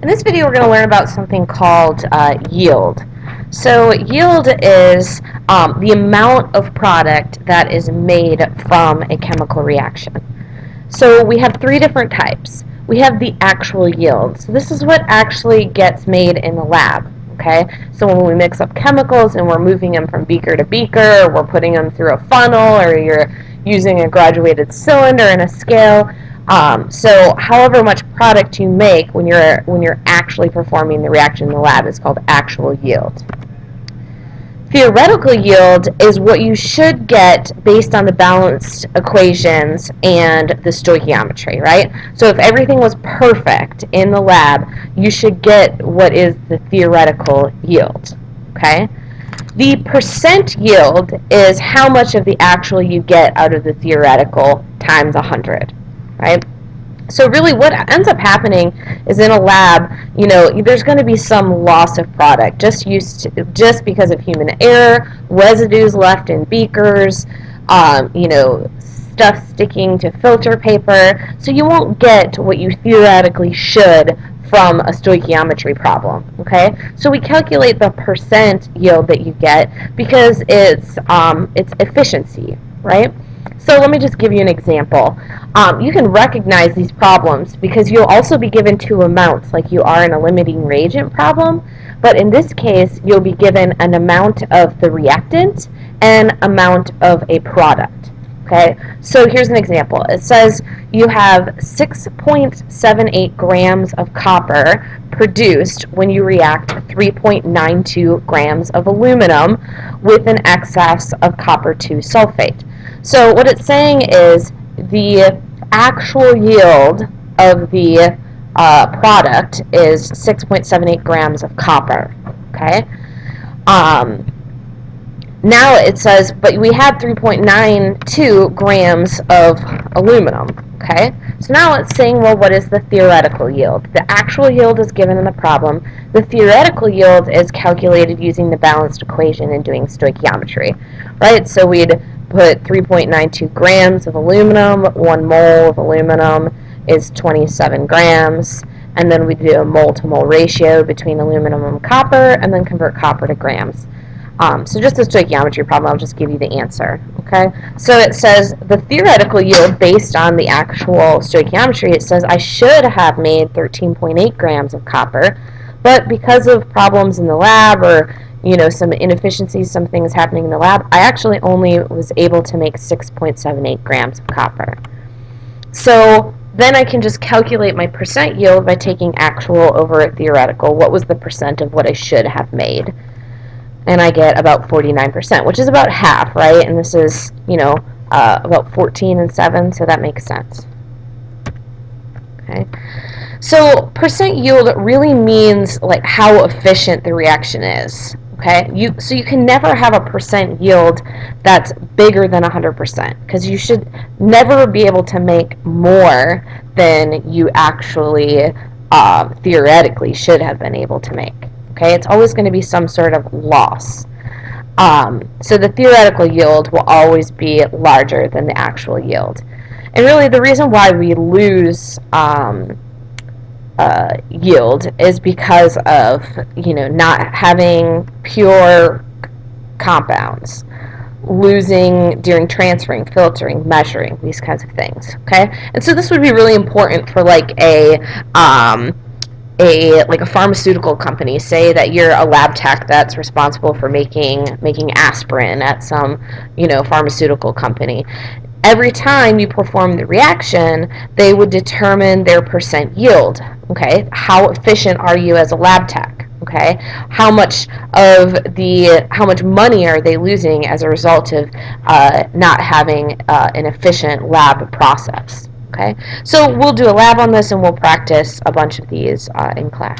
In this video, we're going to learn about something called yield. So yield is the amount of product that is made from a chemical reaction. So we have three different types. We have the actual yield. So this is what actually gets made in the lab. Okay, so when we mix up chemicals and we're moving them from beaker to beaker, or we're putting them through a funnel, or you're using a graduated cylinder and a scale. So however much product you make when you're actually performing the reaction in the lab is called actual yield. Theoretical yield is what you should get based on the balanced equations and the stoichiometry, right? So if everything was perfect in the lab, you should get what is the theoretical yield, okay? The percent yield is how much of the actual you get out of the theoretical times 100, right? So really what ends up happening is in a lab, there's going to be some loss of product just because of human error, residues left in beakers, stuff sticking to filter paper. So you won't get what you theoretically should from a stoichiometry problem, okay? So we calculate the percent yield that you get because it's efficiency, right? So let me just give you an example. You can recognize these problems because you'll also be given two amounts like you are in a limiting reagent problem, but in this case you'll be given an amount of the reactant and amount of a product. Okay, so here's an example. It says you have 6.78 grams of copper produced when you react 3.92 grams of aluminum with an excess of copper 2 sulfate. So what it's saying is the actual yield of the product is 6.78 grams of copper. Okay. Now it says, but we had 3.92 grams of aluminum. Okay. So now it's saying, well, what is the theoretical yield? The actual yield is given in the problem. The theoretical yield is calculated using the balanced equation and doing stoichiometry. Right. So we'd put 3.92 grams of aluminum, 1 mole of aluminum is 27 grams, and then we do a mole-to-mole ratio between aluminum and copper, and then convert copper to grams. So just a stoichiometry problem, I'll just give you the answer, okay? So it says the theoretical yield based on the actual stoichiometry, it says I should have made 13.8 grams of copper, but because of problems in the lab or some inefficiencies, some things happening in the lab, I actually only was able to make 6.78 grams of copper. So then I can just calculate my percent yield by taking actual over theoretical. What was the percent of what I should have made? And I get about 49%, which is about half, right? And this is, about 14 and 7, so that makes sense. Okay. So percent yield really means like how efficient the reaction is. Okay, so you can never have a percent yield that's bigger than 100% because you should never be able to make more than you actually theoretically should have been able to make. Okay, it's always going to be some sort of loss. So the theoretical yield will always be larger than the actual yield. And really the reason why we lose yield is because of not having pure compounds, losing during transferring, filtering, measuring, these kinds of things. Okay, and so this would be really important for like a pharmaceutical company. Say that you're a lab tech that's responsible for making aspirin at some pharmaceutical company. Every time you perform the reaction, they would determine their percent yield. Okay, how efficient are you as a lab tech? Okay, how much money are they losing as a result of not having an efficient lab process? Okay, so we'll do a lab on this and we'll practice a bunch of these in class.